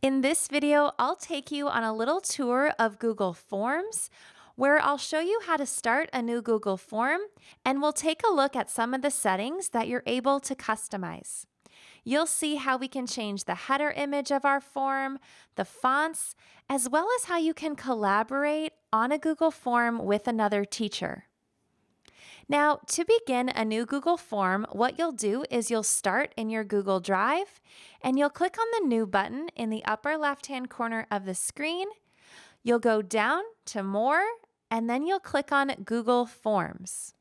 In this video, I'll take you on a little tour of Google Forms where I'll show you how to start a new Google form, and we'll take a look at some of the settings that you're able to customize. You'll see how we can change the header image of our form, the fonts, as well as how you can collaborate on a Google form with another teacher. Now, to begin a new Google form, what you'll do is you'll start in your Google Drive and you'll click on the New button in the upper left-hand corner of the screen. You'll go down to More, and then you'll click on Google Forms.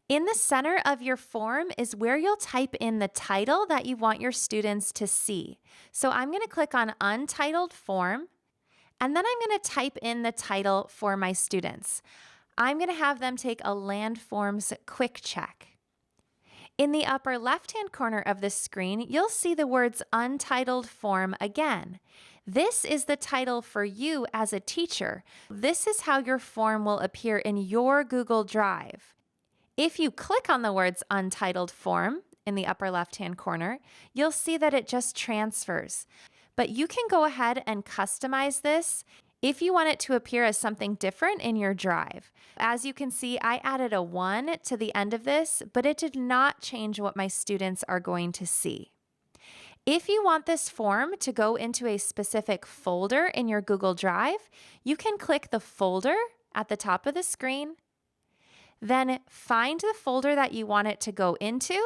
In the center of your form is where you'll type in the title that you want your students to see. So I'm going to click on Untitled Form, and then I'm going to type in the title for my students. I'm going to have them take a Landforms quick check. In the upper left-hand corner of the screen, you'll see the words Untitled Form again. This is the title for you as a teacher. This is how your form will appear in your Google Drive. If you click on the words Untitled Form in the upper left-hand corner, you'll see that it just transfers. But you can go ahead and customize this if you want it to appear as something different in your Drive. As you can see, I added a 1 to the end of this, but it did not change what my students are going to see. If you want this form to go into a specific folder in your Google Drive, you can click the folder at the top of the screen, then find the folder that you want it to go into.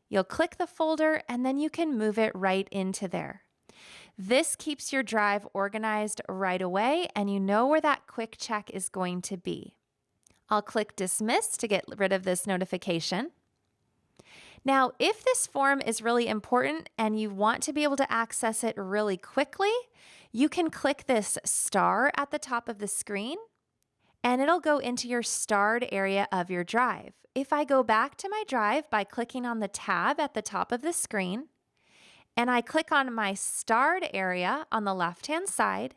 You'll click the folder and then you can move it right into there. This keeps your Drive organized right away and you know where that quick check is going to be. I'll click Dismiss to get rid of this notification. Now, if this form is really important and you want to be able to access it really quickly, you can click this star at the top of the screen and it'll go into your starred area of your Drive. If I go back to my Drive by clicking on the tab at the top of the screen, and I click on my starred area on the left-hand side,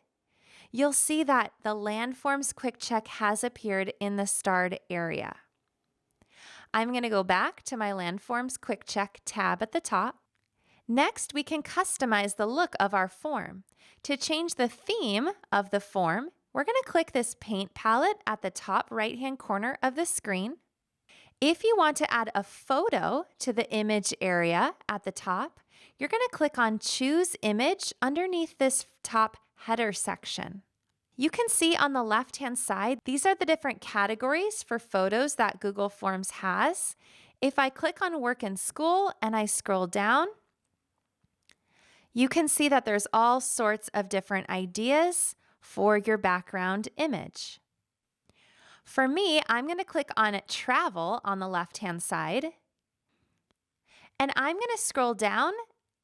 you'll see that the Landforms Quick Check has appeared in the starred area. I'm going to go back to my Landforms Quick Check tab at the top. Next, we can customize the look of our form. To change the theme of the form, we're going to click this paint palette at the top right-hand corner of the screen. If you want to add a photo to the image area at the top, you're going to click on Choose Image underneath this top header section. You can see on the left-hand side, these are the different categories for photos that Google Forms has. If I click on Work and School and I scroll down, you can see that there's all sorts of different ideas for your background image. For me, I'm going to click on Travel on the left-hand side, and I'm going to scroll down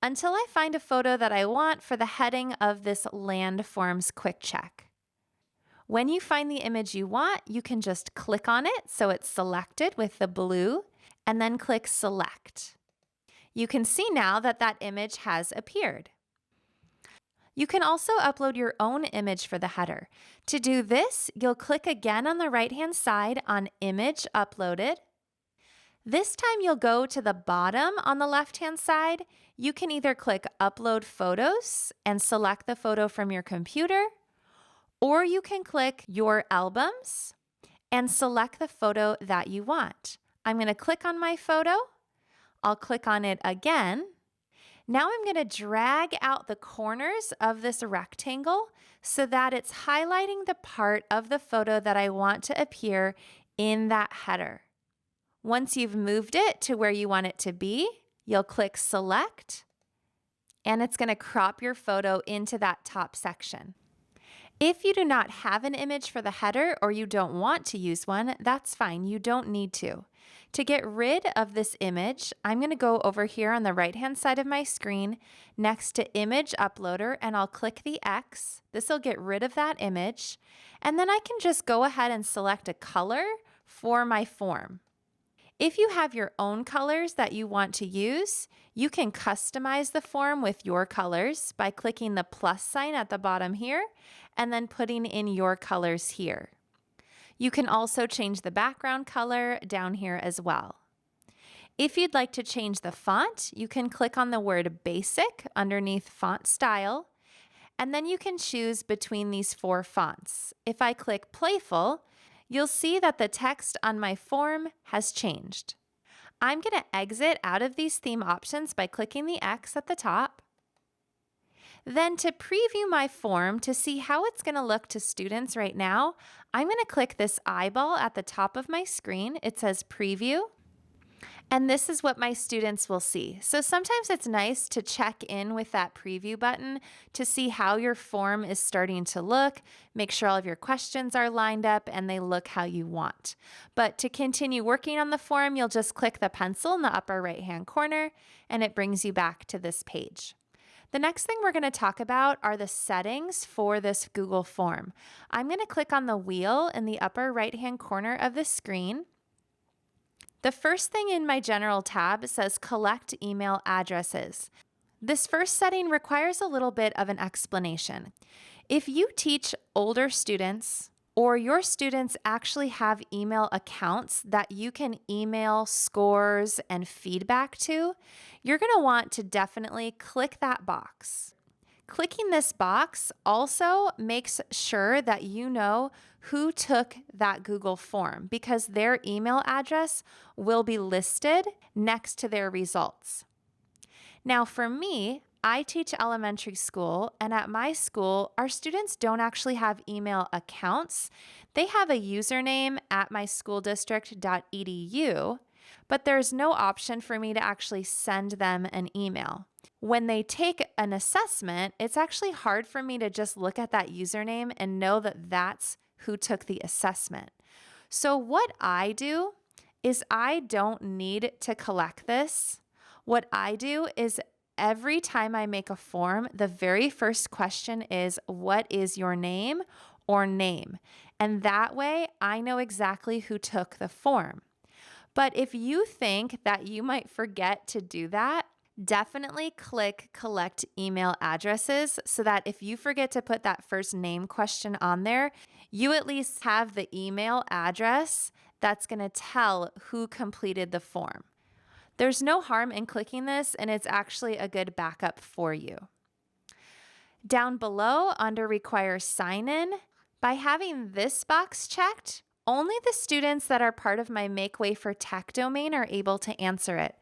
until I find a photo that I want for the heading of this Landforms Quick Check. When you find the image you want, you can just click on it so it's selected with the blue, and then click Select. You can see now that that image has appeared. You can also upload your own image for the header. To do this, you'll click again on the right-hand side on Image Uploaded. This time you'll go to the bottom on the left-hand side. You can either click Upload Photos and select the photo from your computer, or you can click Your Albums and select the photo that you want. I'm going to click on my photo. I'll click on it again. Now I'm going to drag out the corners of this rectangle so that it's highlighting the part of the photo that I want to appear in that header. Once you've moved it to where you want it to be, you'll click Select, and it's going to crop your photo into that top section. If you do not have an image for the header or you don't want to use one, that's fine. You don't need to. To get rid of this image, I'm going to go over here on the right-hand side of my screen next to Image Uploader, and I'll click the X. This will get rid of that image, and then I can just go ahead and select a color for my form. If you have your own colors that you want to use, you can customize the form with your colors by clicking the plus sign at the bottom here and then putting in your colors here. You can also change the background color down here as well. If you'd like to change the font, you can click on the word Basic underneath Font Style, And then you can choose between these 4 fonts. If I click Playful, you'll see that the text on my form has changed. I'm going to exit out of these theme options by clicking the X at the top. Then to preview my form to see how it's going to look to students right now, I'm going to click this eyeball at the top of my screen. It says Preview. And this is what my students will see. So sometimes it's nice to check in with that preview button to see how your form is starting to look, make sure all of your questions are lined up and they look how you want. But to continue working on the form, you'll just click the pencil in the upper right-hand corner and it brings you back to this page. The next thing we're going to talk about are the settings for this Google form. I'm going to click on the wheel in the upper right-hand corner of the screen. The first thing in my General tab says Collect Email Addresses. This first setting requires a little bit of an explanation. If you teach older students or your students actually have email accounts that you can email scores and feedback to, you're going to want to definitely click that box. Clicking this box also makes sure that you know who took that Google form because their email address will be listed next to their results. Now for me, I teach elementary school, and at my school, our students don't actually have email accounts. They have a username at myschooldistrict.edu, but there's no option for me to actually send them an email. When they take an assessment, it's actually hard for me to just look at that username and know that that's who took the assessment. So what I do is I don't need to collect this. What I do is every time I make a form, the very first question is, what is your name or name? And that way I know exactly who took the form. But if you think that you might forget to do that, definitely click Collect Email Addresses so that if you forget to put that first name question on there, you at least have the email address that's going to tell who completed the form. There's no harm in clicking this, and it's actually a good backup for you. Down below under Require Sign-In, by having this box checked, only the students that are part of my Make Way for Tech domain are able to answer it.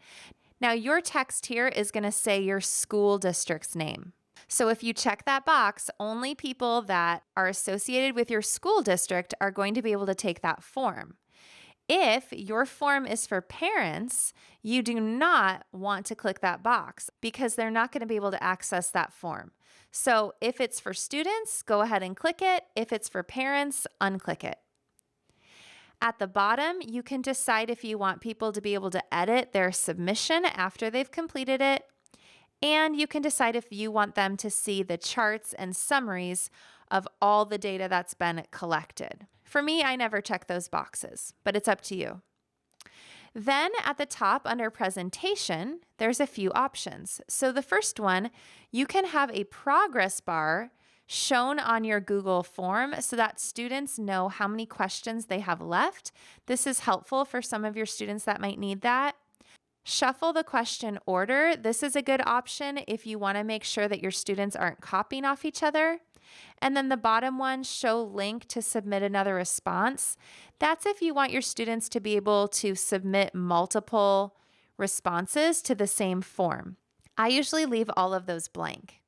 Now, your text here is going to say your school district's name. So if you check that box, only people that are associated with your school district are going to be able to take that form. If your form is for parents, you do not want to click that box because they're not going to be able to access that form. So if it's for students, go ahead and click it. If it's for parents, unclick it. At the bottom, you can decide if you want people to be able to edit their submission after they've completed it, and you can decide if you want them to see the charts and summaries of all the data that's been collected. For me, I never check those boxes, but it's up to you. Then at the top under Presentation, there's a few options. So the first one, you can have a progress bar shown on your Google form so that students know how many questions they have left. This is helpful for some of your students that might need that. Shuffle the question order. This is a good option if you want to make sure that your students aren't copying off each other. And then the bottom one, show link to submit another response. That's if you want your students to be able to submit multiple responses to the same form. I usually leave all of those blank.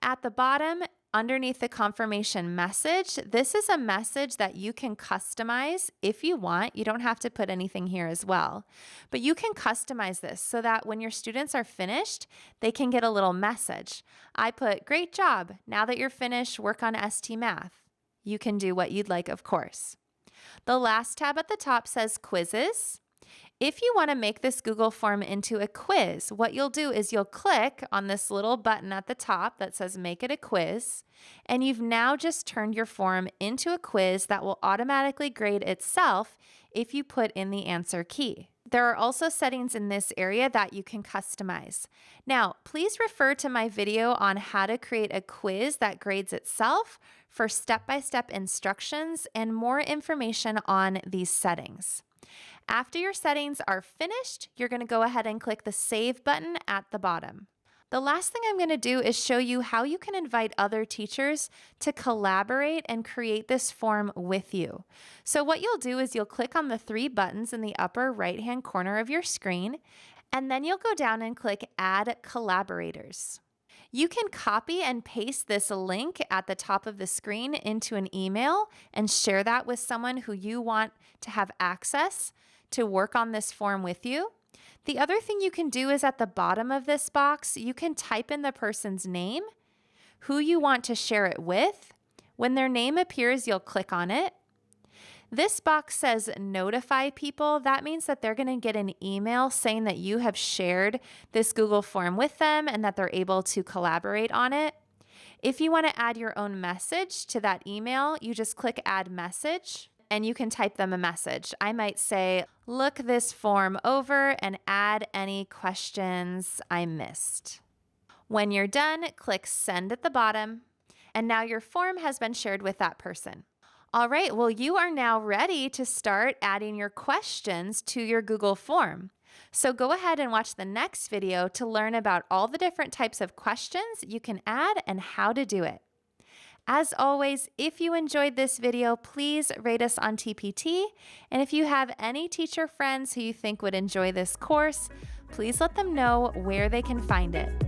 At the bottom, underneath the confirmation message, this is a message that you can customize if you want. You don't have to put anything here as well, but you can customize this so that when your students are finished, they can get a little message. I put, great job. Now that you're finished, work on ST Math. You can do what you'd like, of course. The last tab at the top says quizzes. If you want to make this Google form into a quiz, what you'll do is you'll click on this little button at the top that says make it a quiz, and you've now just turned your form into a quiz that will automatically grade itself if you put in the answer key. There are also settings in this area that you can customize. Now, please refer to my video on how to create a quiz that grades itself for step-by-step instructions and more information on these settings. After your settings are finished, you're going to go ahead and click the Save button at the bottom. The last thing I'm going to do is show you how you can invite other teachers to collaborate and create this form with you. So what you'll do is you'll click on the three buttons in the upper right-hand corner of your screen, and then you'll go down and click Add Collaborators. You can copy and paste this link at the top of the screen into an email and share that with someone who you want to have access to work on this form with you. The other thing you can do is at the bottom of this box, you can type in the person's name, who you want to share it with. When their name appears, you'll click on it. This box says notify people. That means that they're going to get an email saying that you have shared this Google form with them and that they're able to collaborate on it. If you want to add your own message to that email, you just click add message and you can type them a message. I might say, look this form over and add any questions I missed. When you're done, click send at the bottom, and now your form has been shared with that person. All right, well, you are now ready to start adding your questions to your Google form. So go ahead and watch the next video to learn about all the different types of questions you can add and how to do it. As always, if you enjoyed this video, please rate us on TPT. And if you have any teacher friends who you think would enjoy this course, please let them know where they can find it.